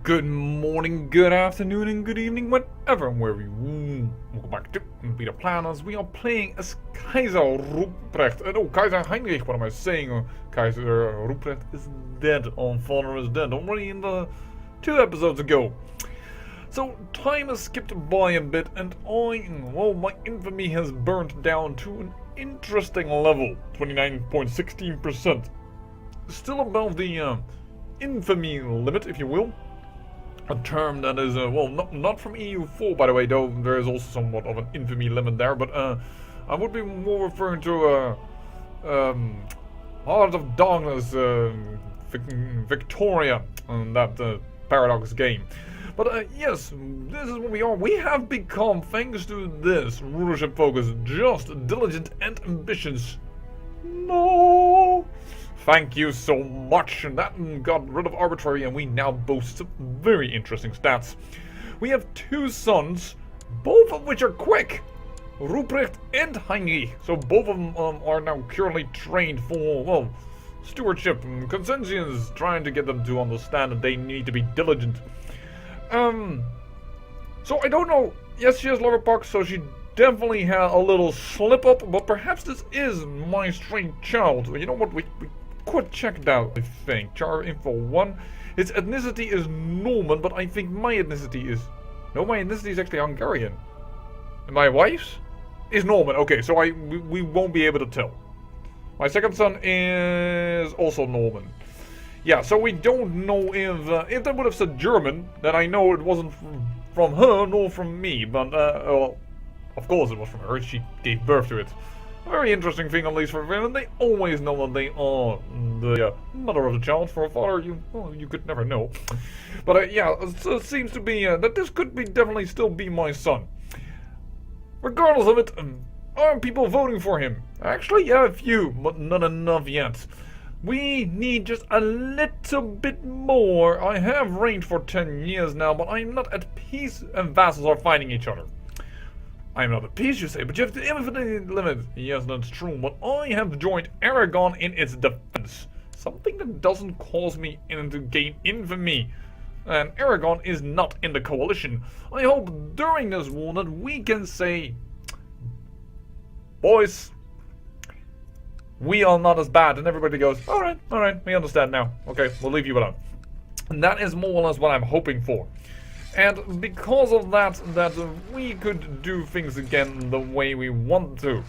Good morning, good afternoon, and good evening, whatever and wherever you welcome back to Be the Planners. We are playing as Kaiser Ruprecht. Oh, Kaiser Heinrich, what am I saying? Kaiser Ruprecht is dead. Our father is dead already in the 2 episodes ago. So, time has skipped by a bit, and my infamy has burnt down to an interesting level 29.16%. Still above the infamy limit, if you will. A term that is, not from EU4, by the way, though there is also somewhat of an infamy limit there, but I would be more referring to Heart of Darkness, Victoria, that Paradox game. But yes, this is what we are. We have become, thanks to this rulership focus, just, diligent, and ambitious. No! Thank you so much. That got rid of arbitrary, and we now boast some very interesting stats. We have 2 sons, both of which are quick. Ruprecht and Heinrich. So both of them are now currently trained for, stewardship. Consensus trying to get them to understand that they need to be diligent. So I don't know. Yes, she has liverpox, so she definitely had a little slip up, but perhaps this is my strange child. You know what? We could check it out, I think. Char info 1. His ethnicity is Norman, but I think my ethnicity is... No, my ethnicity is actually Hungarian. And my wife's is Norman. Okay, so we won't be able to tell. My second son is also Norman. Yeah, so we don't know if they would have said German, then I know it wasn't from her nor from me. But, well, of course it was from her. She gave birth to it. Very interesting thing, at least for women. They always know that they are the mother of the child. For a father, you could never know. But yeah, it seems to be that this could be definitely still be my son. Regardless of it, are people voting for him? Actually, yeah, a few, but not enough yet. We need just a little bit more. I have reigned for 10 years now, but I'm not at peace, and vassals are fighting each other. I am not at peace, you say, but you have the infinite limit. Yes, that's true, but I have joined Aragon in its defense. Something that doesn't cause me to gain infamy. And Aragon is not in the coalition. I hope during this war that we can say, boys, we are not as bad, and everybody goes, alright, we understand now. Okay, we'll leave you alone. And that is more or less what I'm hoping for. And because of that we could do things again the way we want to.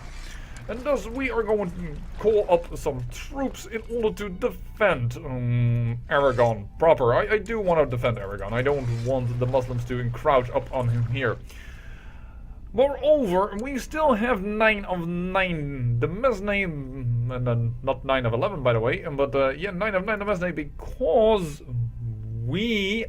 And thus we are going to call up some troops in order to defend Aragon proper. I do want to defend Aragon. I don't want the Muslims to encroach up on him here. Moreover, we still have 9 of 9 the Mesne, and then not 9 of 11 by the way, but yeah, 9 of 9 the Mesne, because we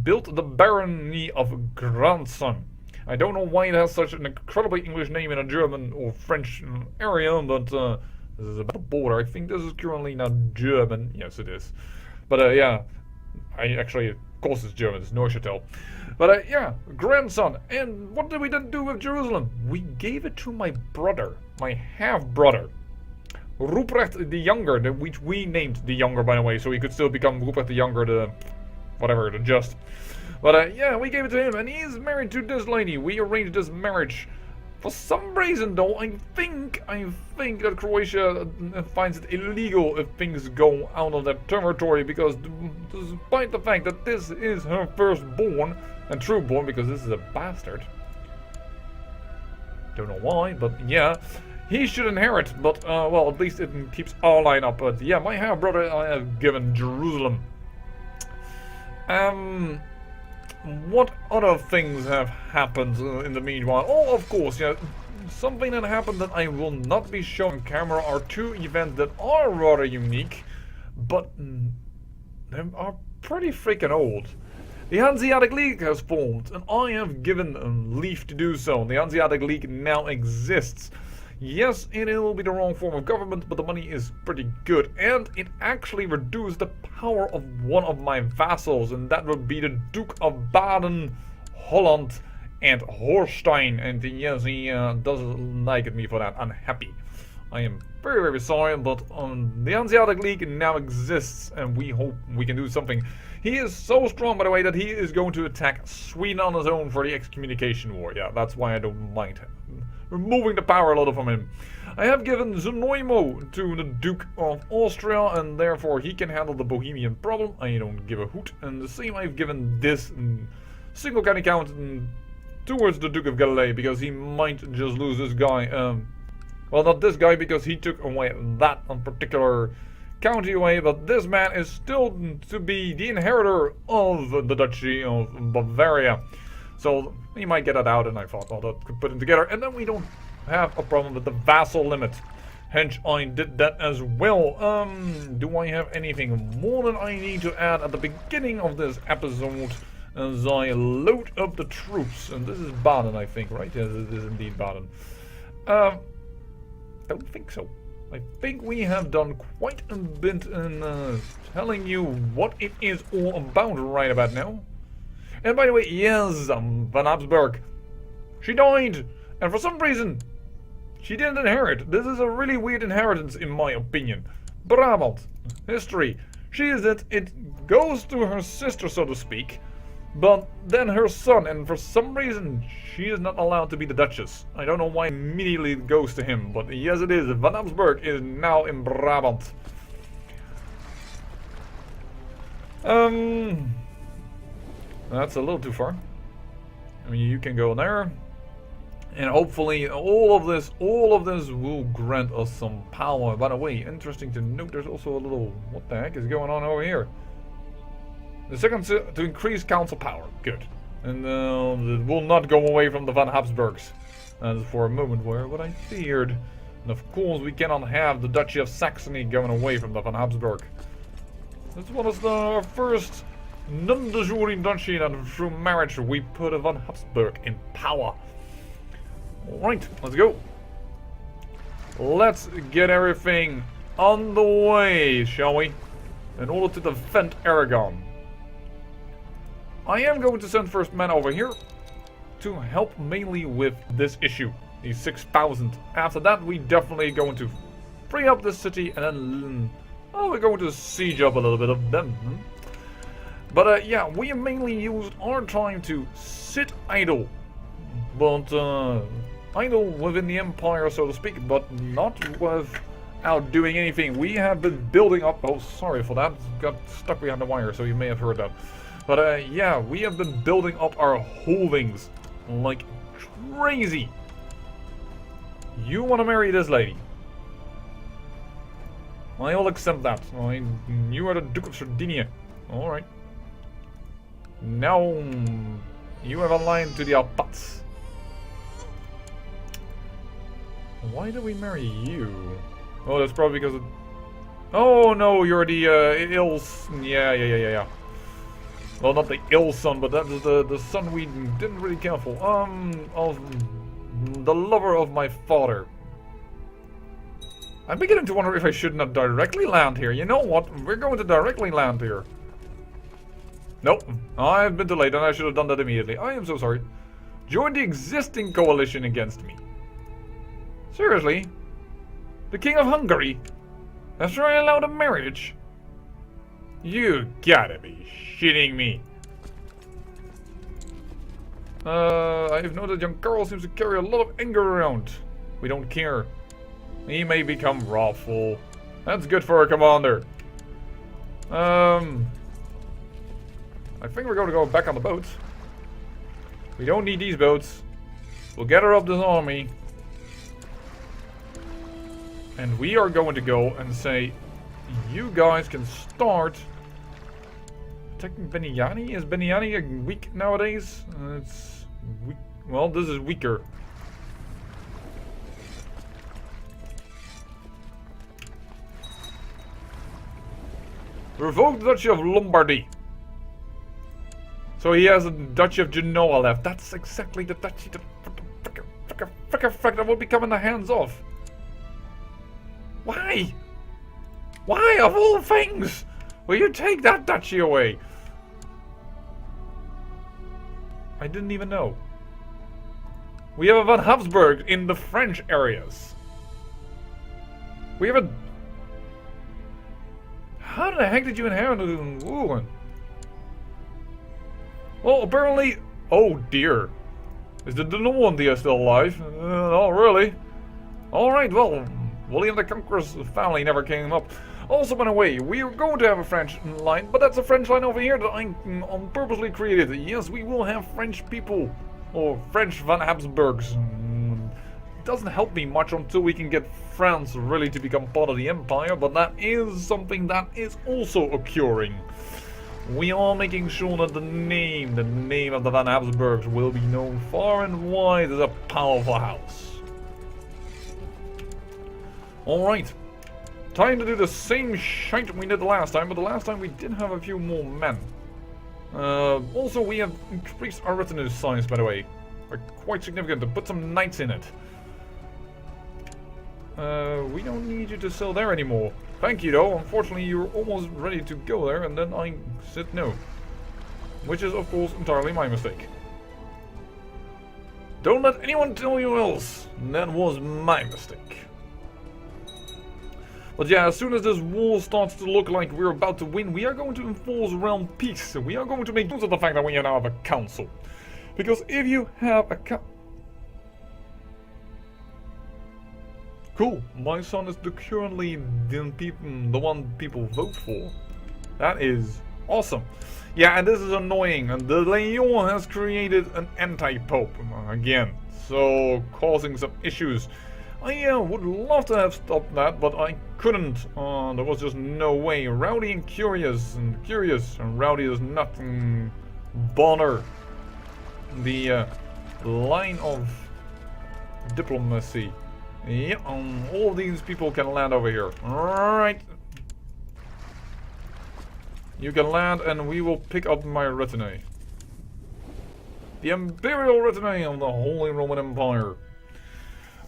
built the Barony of Grandson. I don't know why it has such an incredibly English name in a German or French area, but this is about the border. I think this is currently not German. Yes, it is. But yeah, of course it's German. It's Neuchâtel. But yeah, grandson. And what did we then do with Jerusalem? We gave it to my brother, my half-brother. Ruprecht the Younger, which we named the Younger, by the way, so he could still become Ruprecht the Younger, the Just. But yeah, we gave it to him, and he's married to this lady. We arranged this marriage. For some reason, though, I think that Croatia finds it illegal if things go out of their territory, because despite the fact that this is her firstborn, and trueborn, because this is a bastard. Don't know why, but yeah. He should inherit, but, well, at least it keeps our line up. But, yeah, my half-brother I have given Jerusalem. What other things have happened in the meanwhile? Oh, of course, yeah, something that happened that I will not be showing on camera are 2 events that are rather unique, but they are pretty freaking old. The Hanseatic League has formed, and I have given leave to do so. The Hanseatic League now exists. Yes, it will be the wrong form of government, but the money is pretty good. And it actually reduced the power of one of my vassals, and that would be the Duke of Baden, Holland, and Holstein. And yes, he doesn't like me for that. Unhappy. I am very sorry, but the Hanseatic League now exists, and we hope we can do something. He is so strong, by the way, that he is going to attack Sweden on his own for the excommunication war. Yeah, that's why I don't mind removing the power a little from him. I have given Znojmo to the Duke of Austria, and therefore he can handle the Bohemian problem. I don't give a hoot. And the same I've given this single county count towards the Duke of Galilee, because he might just lose this guy. Well, not this guy, because he took away that on particular county away, but this man is still to be the inheritor of the Duchy of Bavaria. So he might get it out, and I thought, well, that could put him together, and then we don't have a problem with the vassal limit. Hence, I did that as well. Do I have anything more than I need to add at the beginning of this episode as I load up the troops? And this is Baden, I think, right? Yes, it is indeed Baden. Don't think so. I think we have done quite a bit in telling you what it is all about right about now. And by the way, yes, Van Habsburg. She died, and for some reason, she didn't inherit. This is a really weird inheritance, in my opinion. Brabant, history. She is it. It goes to her sister, so to speak, but then her son, and for some reason, she is not allowed to be the Duchess. I don't know why immediately it goes to him, but yes it is. Van Habsburg is now in Brabant. That's a little too far. I mean, you can go there. And hopefully all of this will grant us some power. By the way, interesting to note, there's also a little, what the heck is going on over here? The second to increase council power. Good. And it will not go away from the Van Habsburgs. That is for a moment what I feared. And of course we cannot have the Duchy of Saxony going away from the Van Habsburg. This was the first non-de jure duchy that through marriage we put a Van Habsburg in power. Alright, let's go. Let's get everything on the way, shall we? In order to defend Aragon. I am going to send first men over here to help mainly with this issue, these 6,000. After that, we definitely going to free up this city, and then we're going to siege up a little bit of them. But yeah, we mainly used our time to sit idle, but idle within the empire, so to speak, but not without doing anything. We have been building up. Oh, sorry for that. Got stuck behind the wire, so you may have heard that. But yeah, we have been building up our holdings like crazy. You want to marry this lady? I'll accept that. You are the Duke of Sardinia. Alright. Now, you have a line to the Alpats. Why did we marry you? Oh, that's probably because of... Oh no, you're the ill... Yeah. Well, not the ill son, but that is the son we didn't really care for. Of the lover of my father. I'm beginning to wonder if I should not directly land here. You know what? We're going to directly land here. Nope. I've been too late and I should have done that immediately. I am so sorry. Join the existing coalition against me. Seriously? The King of Hungary? After I allowed a marriage? You gotta be shitting me. I've noted young Carl seems to carry a lot of anger around. We don't care. He may become wrathful. That's good for a commander. I think we're going to go back on the boats. We don't need these boats. We'll gather up this army. And we are going to go and say, you guys can start attacking Beniani. Is Beniani weak nowadays? It's weak. Well, this is weaker. Revoke the Duchy of Lombardy. So he has a Duchy of Genoa left. That's exactly the duchy that will be coming the hands off. Why? Why, of all things, will you take that duchy away? I didn't even know. We have a Van Habsburg in the French areas. We have a... How the heck did you inherit Rouen? Well, apparently... Oh dear. Is the Normandy still alive? Oh, really? Alright, well, William the Conqueror's family never came up. Also, by the way, we are going to have a French line, but that's a French line over here that I purposely created. Yes, we will have French people, or French Van Habsburgs. Doesn't help me much until we can get France really to become part of the empire, but that is something that is also occurring. We are making sure that the name of the Van Habsburgs will be known far and wide as a powerful house. Alright, time to do the same shite we did the last time, but the last time we did have a few more men. Also, we have increased our retinue size, by the way. We're quite significant to put some knights in it. We don't need you to sell there anymore. Thank you though, unfortunately you're almost ready to go there and then I said no. Which is of course entirely my mistake. Don't let anyone tell you else. That was my mistake. But yeah, as soon as this war starts to look like we're about to win, we are going to enforce realm peace. We are going to make use of the fact that we now have a council. Because if you have a Cool, my son is currently the one people vote for. That is awesome. Yeah, and this is annoying. And the Leon has created an anti-pope again, so causing some issues. I would love to have stopped that, but I couldn't. There was just no way. Rowdy and curious, and Rowdy does nothing bother the line of diplomacy. Yeah, all these people can land over here. Alright. You can land and we will pick up my retinue. The Imperial Retinue of the Holy Roman Empire.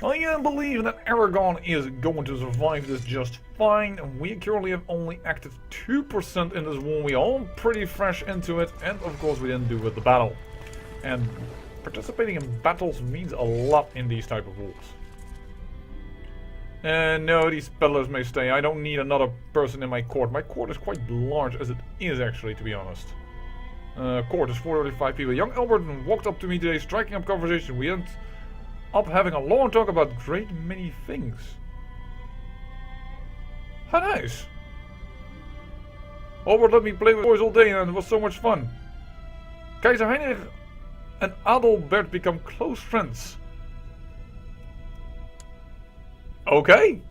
I believe that Aragon is going to survive this just fine. We currently have only acted 2% in this war. We are all pretty fresh into it. And of course we didn't do with the battle. And participating in battles means a lot in these type of wars. No, these peddlers may stay. I don't need another person in my court. My court is quite large as it is, actually, to be honest. Court is 45 people. Young Albert walked up to me today, striking up conversation. We ended up having a long talk about great many things. How nice! Albert let me play with boys all day and it was so much fun. Kaiser Heinrich and Adalbert become close friends. Okay.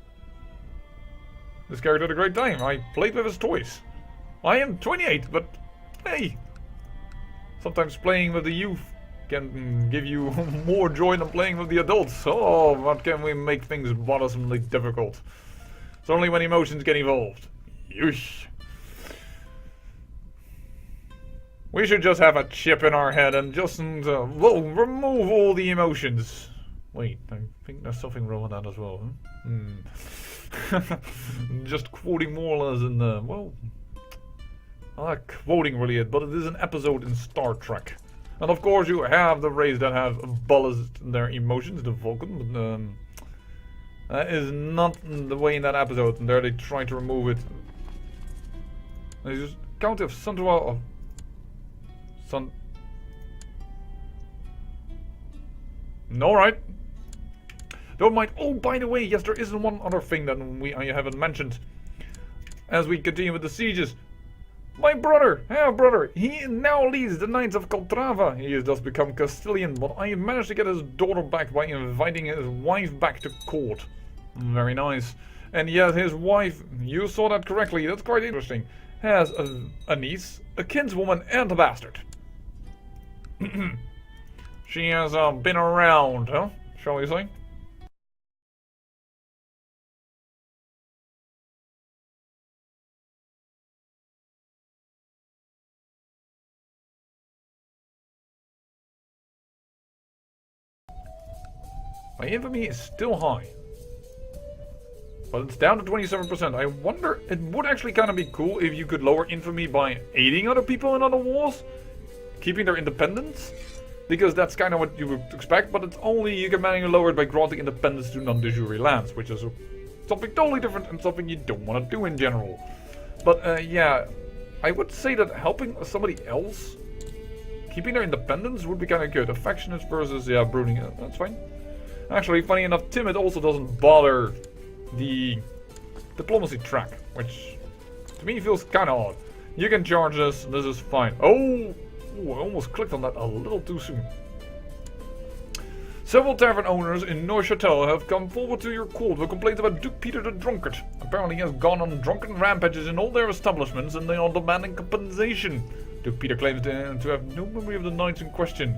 This character had a great time. I played with his toys. I am 28, but hey. Sometimes playing with the youth can give you more joy than playing with the adults. Oh, but can we make things bothersomely difficult? It's only when emotions get involved. Yeesh. We should just have a chip in our head and just well, remove all the emotions. Wait, I think there's something wrong with that as well. Huh? Just quoting more or less in the, well, I'm not quoting really it, but it is an episode in Star Trek. And of course you have the race that have abolished their emotions, the Vulcan, but that is not the way in that episode, and there they try to remove it. They just County of Santua of Sun. Alright. Don't mind. Oh, by the way, yes, there is one other thing that I haven't mentioned. As we continue with the sieges. My brother, half-brother, he now leads the Knights of Caltrava. He has thus become Castilian, but I managed to get his daughter back by inviting his wife back to court. Very nice. And yes, his wife, you saw that correctly, that's quite interesting, has a niece, a kinswoman, and a bastard. She has been around, huh? Shall we say? My infamy is still high. But it's down to 27%. I wonder, it would actually kind of be cool if you could lower infamy by aiding other people in other wars. Keeping their independence. Because that's kind of what you would expect, but it's only, you can manually lower it by granting independence to non-de jure lands. Which is something totally different and something you don't want to do in general. But yeah, I would say that helping somebody else keeping their independence would be kind of good. Affectionate versus, yeah, brooding. That's fine. Actually, funny enough, timid also doesn't bother the diplomacy track, which to me feels kind of odd. You can charge this. This is fine. Oh, I almost clicked on that a little too soon. Several tavern owners in Neuchâtel have come forward to your court with complaints about Duke Peter the Drunkard. Apparently he has gone on drunken rampages in all their establishments and they are demanding compensation. Duke Peter claims to have no memory of the nights in question.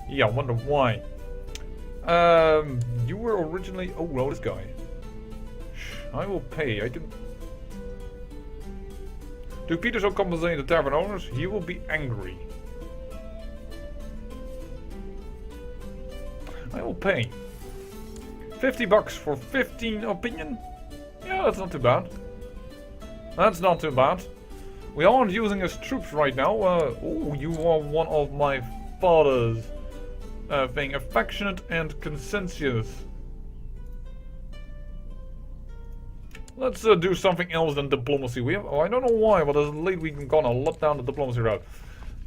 Yeah, I wonder why. You were originally... Oh, well, this guy. I will pay. I can... Duke Peter shall compensate the tavern owners. He will be angry. I will pay. 50 bucks for 15 opinion? Yeah, that's not too bad. That's not too bad. We aren't using his troops right now. Oh, you are one of my father's thing. Affectionate and conscientious. Let's do something else than diplomacy. We have, I don't know why, but as late we've gone a lot down the diplomacy route.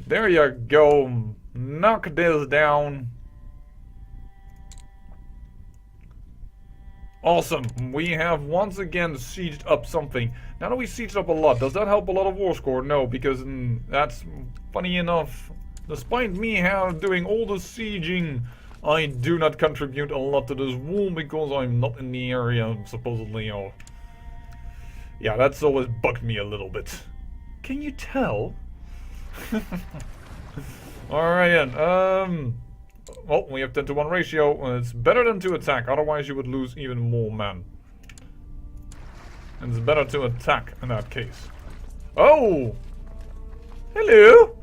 There you go. Knock this down. Awesome. We have once again sieged up something. Now that we sieged up a lot, does that help a lot of war score? No, because that's funny enough. Despite me doing all the sieging, I do not contribute a lot to this war because I'm not in the area, supposedly. Or yeah, that's always bugged me a little bit. Can you tell? Alright then, well, we have 10 to 1 ratio. It's better than to attack, otherwise you would lose even more men. And it's better to attack in that case. Oh! Hello!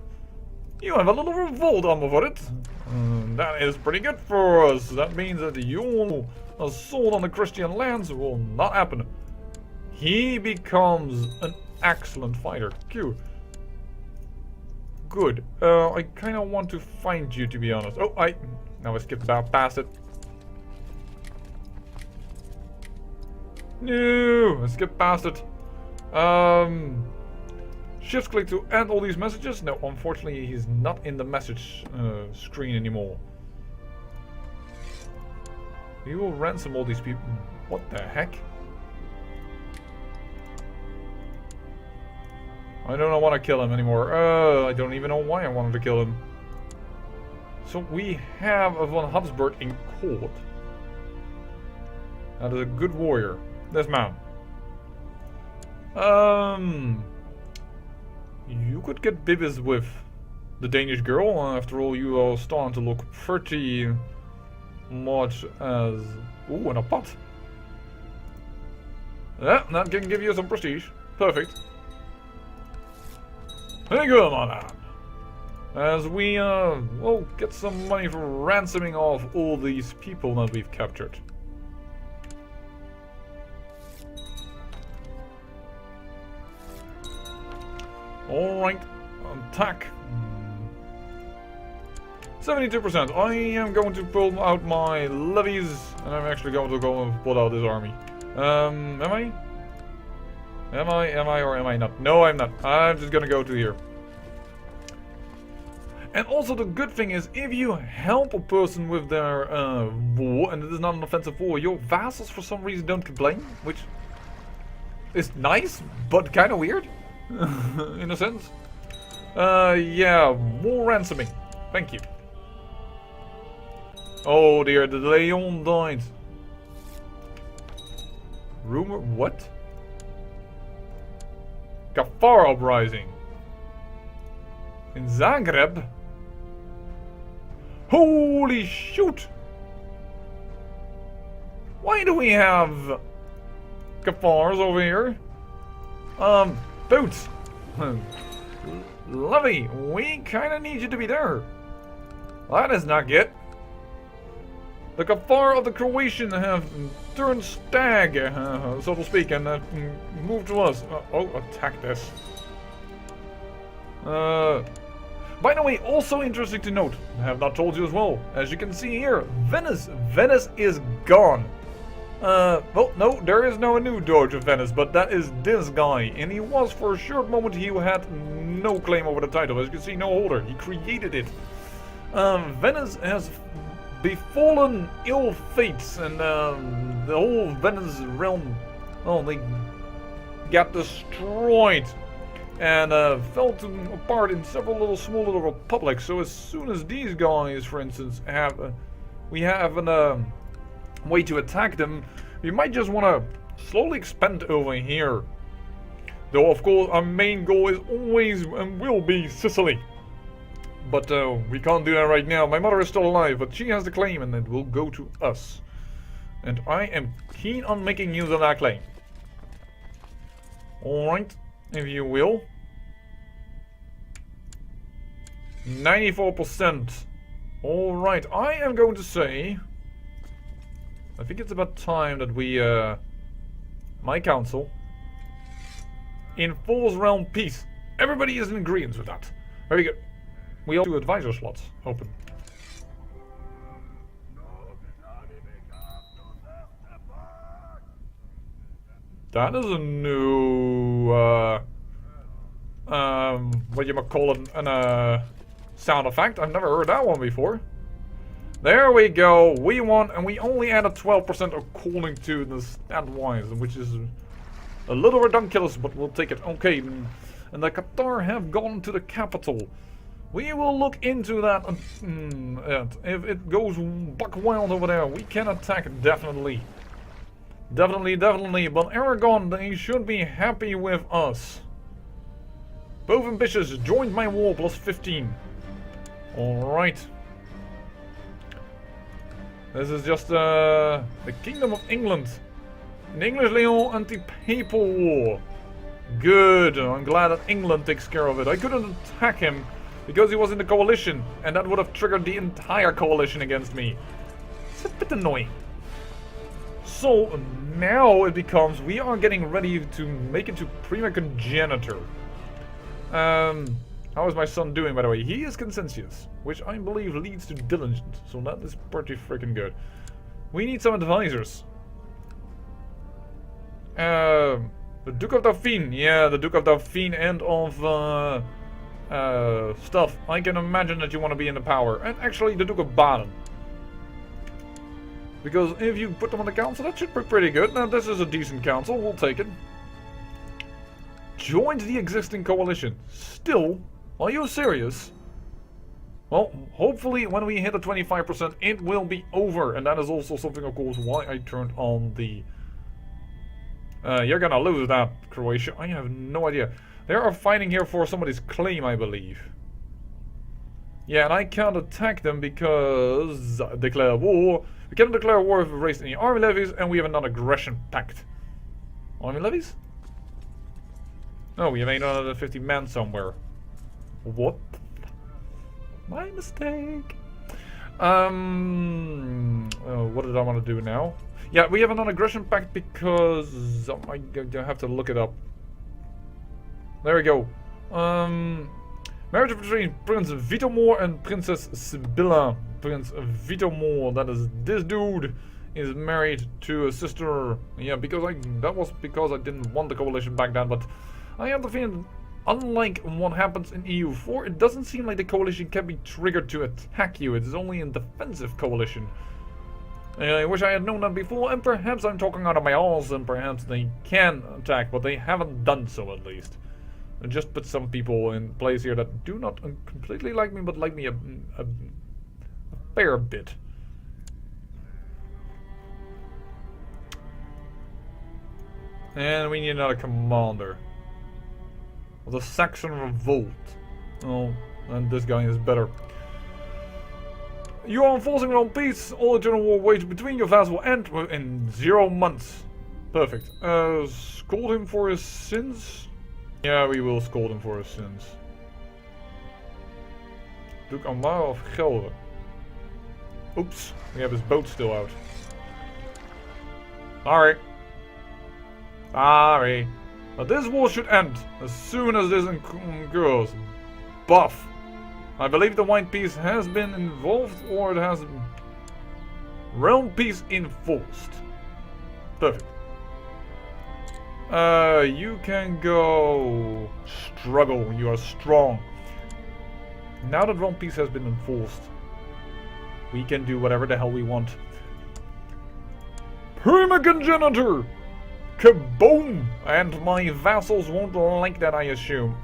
You have a little revolt armor for it. That is pretty good for us. That means that your assault on the Christian lands will not happen. He becomes an excellent fighter. Q. Good. I kind of want to find you, to be honest. Oh, now I skipped past it. No, I skipped past it. Shift click to end all these messages. No, unfortunately, he's not in the message screen anymore. We will ransom all these people. What the heck? I don't want to kill him anymore. I don't even know why I wanted to kill him. So we have a von Habsburg in court. That is a good warrior. This man. You could get bibbies with the Danish girl. After all, you are starting to look pretty much as... Ooh, and a pot. Yeah, that can give you some prestige. Perfect. Very good, my man. As we, well, get some money for ransoming off all these people that we've captured. Alright, attack. 72%. I am going to pull out my levies, and I'm actually going to go and pull out this army. Am I? Am I or am I not? No, I'm not. I'm just gonna go to here. And also the good thing is, if you help a person with their war, and it is not an offensive war, your vassals for some reason don't complain, which is nice, but kind of weird, in a sense. Yeah, more ransoming. Thank you. Oh dear, the Leon died. Rumor, what? Kafar uprising. In Zagreb? Holy shoot! Why do we have Kafars over here? Boots! Lovey, we kinda need you to be there. That is not good. The Kafar of the Croatian have turned stag, so to speak, and moved to us. Oh, attack this. By the way, also interesting to note, I have not told you as well, as you can see here, Venice is gone. Well, no, there is no new Doge of Venice, but that is this guy, and he was for a short moment, he had no claim over the title. As you can see, no holder. He created it. Venice has befallen ill fates, and the whole Venice realm, oh, they got destroyed and fell apart in several small little republics. So as soon as these guys, for instance, we have a way to attack them, we might just want to slowly expand over here. Though of course our main goal is always and will be Sicily. But we can't do that right now. My mother is still alive, but she has the claim and it will go to us. And I am keen on making use of that claim. Alright, if you will. 94%. Alright, I am going to say, I think it's about time that we, my council, enforce realm peace. Everybody is in agreement with that. Very good. We all have 2 advisor slots open. That is a new, what you might call it, an, sound effect. I've never heard that one before. There we go. We won, and we only added 12% according to the stat-wise, which is a little redundant, but we'll take it. Okay, and the Qatar have gone to the capital. We will look into that. If it goes buck wild over there, we can attack definitely. Definitely. But Aragon, they should be happy with us. Both ambitious joined my war plus 15. Alright. This is just the Kingdom of England. An English-Leon anti-papal war. Good. I'm glad that England takes care of it. I couldn't attack him because he was in the coalition, and that would have triggered the entire coalition against me. It's a bit annoying. So now it becomes, we are getting ready to make it to Prima Congenitor. How is my son doing, by the way? He is conscientious, which I believe leads to diligent, so that is pretty freaking good. We need some advisors. The Duke of Dauphine, yeah, the Duke of Dauphine and of stuff. I can imagine that you want to be in the power. And actually the Duke of Baden. Because if you put them on the council, that should be pretty good. Now this is a decent council, we'll take it. Joined the existing coalition. Still, are you serious? Well, hopefully when we hit the 25%, it will be over. And that is also something, of course, why I turned on the... you're gonna lose that, Croatia. I have no idea. They are fighting here for somebody's claim, I believe. Yeah, and I can't attack them because... declare war. We cannot declare war if we raised any army levies, and we have a non-aggression pact. Army levies? No, we have 850 men somewhere. What? My mistake. What did I want to do now? Yeah, we have a non-aggression pact because I have to look it up. There we go. Marriage between Prince Vitomor and Princess Sibylla. Prince Vitomor, that is this dude, is married to a sister. Yeah, because that was because I didn't want the coalition back then, but I have the feeling, unlike what happens in EU4, it doesn't seem like the coalition can be triggered to attack you. It is only a defensive coalition. I wish I had known that before, and perhaps I'm talking out of my arse, and perhaps they can attack, but they haven't done so at least. I just put some people in place here that do not completely like me, but like me a fair bit. And we need another commander. The Saxon Revolt. Oh, and this guy is better. You are enforcing on peace. All eternal war waged between your vassals will end in 0 months. Perfect. Scold him for his sins? Yeah, we will scold him for his sins. Duke Amaro of Gelre. Oops, we have his boat still out. Sorry. But this war should end as soon as this occurs. Buff. I believe the White Peace has been involved, or it has been realm peace enforced. Perfect. You can go struggle. You are strong. Now that One Piece has been enforced, we can do whatever the hell we want. Primogenitor! Kaboom! And my vassals won't like that, I assume.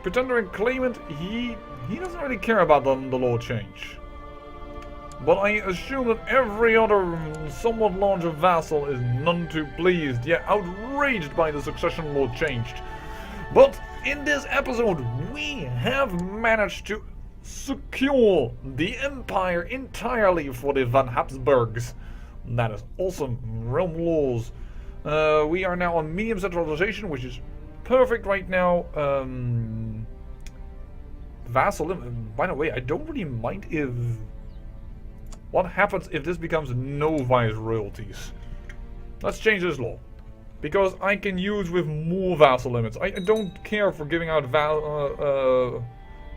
Pretender and Claimant, he doesn't really care about the law change. But I assume that every other somewhat larger vassal is none too pleased, yet outraged by the succession law changed. But in this episode, we have managed to secure the empire entirely for the Van Habsburgs. That is awesome. Realm laws. We are now on medium centralization, which is perfect right now. Vassal. By the way, I don't really mind if... What happens if this becomes no vice royalties? Let's change this law. Because I can use with more vassal limits. I don't care for giving out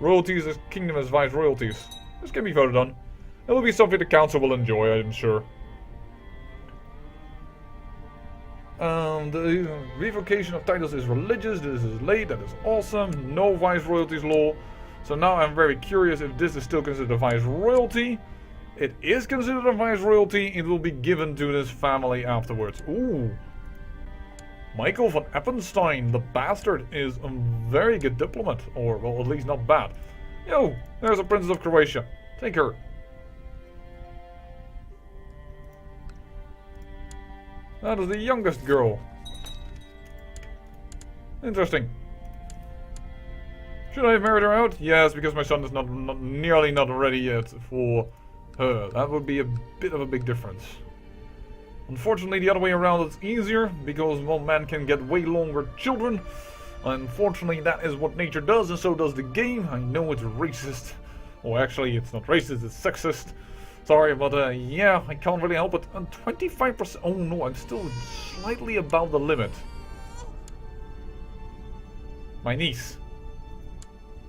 royalties as kingdom as vice royalties. This can be voted on. It will be something the council will enjoy, I'm sure. The revocation of titles is religious. This is late. That is awesome. No vice royalties law. So now I'm very curious if this is still considered a vice royalty. It is considered a vice royalty. It will be given to this family afterwards. Ooh. Michael von Eppenstein, the bastard, is a very good diplomat. Or, well, at least not bad. Yo, there's a princess of Croatia. Take her. That is the youngest girl. Interesting. Should I have married her out? Yes, because my son is nearly not ready yet for her. That would be a bit of a big difference. Unfortunately, the other way around it's easier, because one man can get way longer children. Unfortunately, that is what nature does, and so does the game. I know it's racist. Well, actually, it's not racist, it's sexist. Sorry, but yeah, I can't really help it. 25%. Oh no, I'm still slightly above the limit. My niece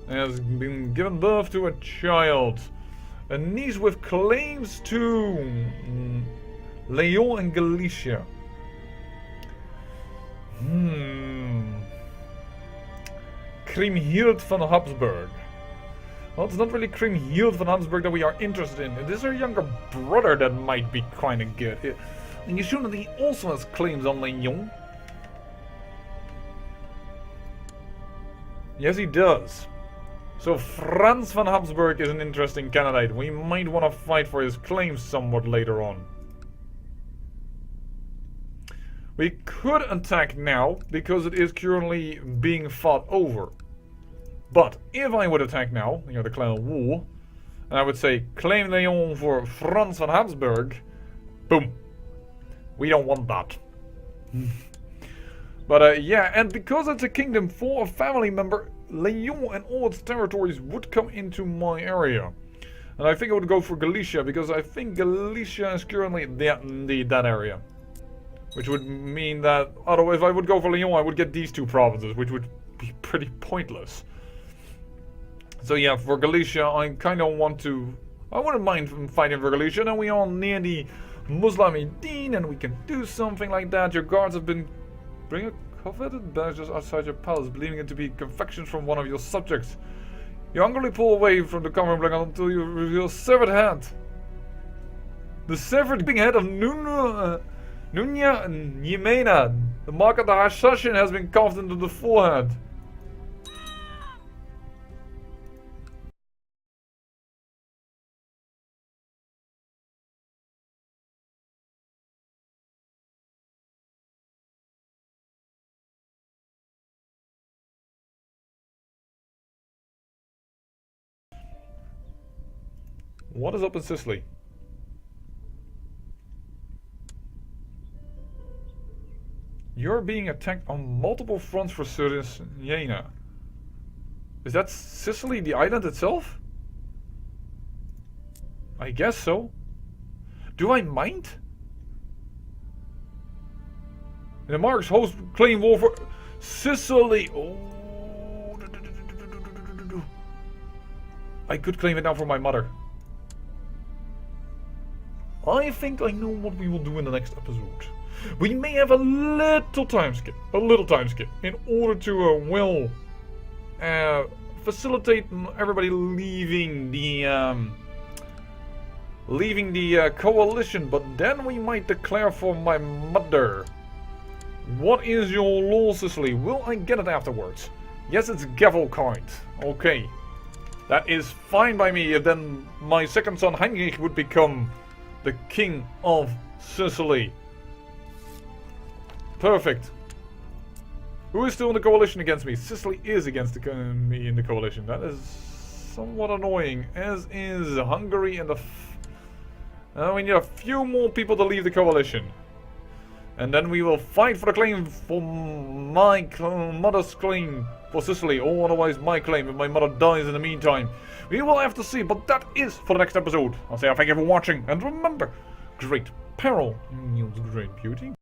has been given birth to a child. A niece with claims to Leon and Galicia. Kriemhild van Habsburg. Well, it's not really Kriemhild van Habsburg that we are interested in. It is her younger brother that might be kind of good. And you assume that he also has claims on Leon. Yes, he does. So Franz van Habsburg is an interesting candidate. We might want to fight for his claims somewhat later on. We could attack now, because it is currently being fought over. But if I would attack now, you know, declare war, and I would say claim Leon for Franz van Habsburg, boom. We don't want that. But yeah, and because it's a kingdom for a family member, Leon and all its territories would come into my area. And I think I would go for Galicia, because I think Galicia is currently that area. Which would mean that, otherwise if I would go for Leon, I would get these two provinces, which would be pretty pointless. So yeah, for Galicia, I kind of want to... I wouldn't mind fighting for Galicia. Then we are near the Muslimideen, and we can do something like that. Your guards have been... Bring a coveted badges outside your palace, believing it to be confections from one of your subjects. You hungrily pull away from the covering blanket until you reveal severed head. The severed head of Nunya and Yemena. The mark of the Hashashin has been carved into the forehead. What is up in Sicily? You're being attacked on multiple fronts for Jena. Is that Sicily, the island itself? I guess so. Do I mind? And the Marks host claim war for Sicily. Oh. I could claim it now for my mother. I think I know what we will do in the next episode. We may have a little time skip. In order to, facilitate everybody leaving the coalition, but then we might declare for my mother. What is your law, Sicily? Will I get it afterwards? Yes, it's gavel kind. Okay. That is fine by me. Then my second son Heinrich would become the king of Sicily. Perfect. Who is still in the coalition against me? Sicily is against me in the coalition. That is somewhat annoying. As is Hungary and we need a few more people to leave the coalition. And then we will fight for the claim for my mother's claim for Sicily. Or otherwise my claim if my mother dies in the meantime. We will have to see. But that is for the next episode. I'll say thank you for watching. And remember, great peril yields great beauty.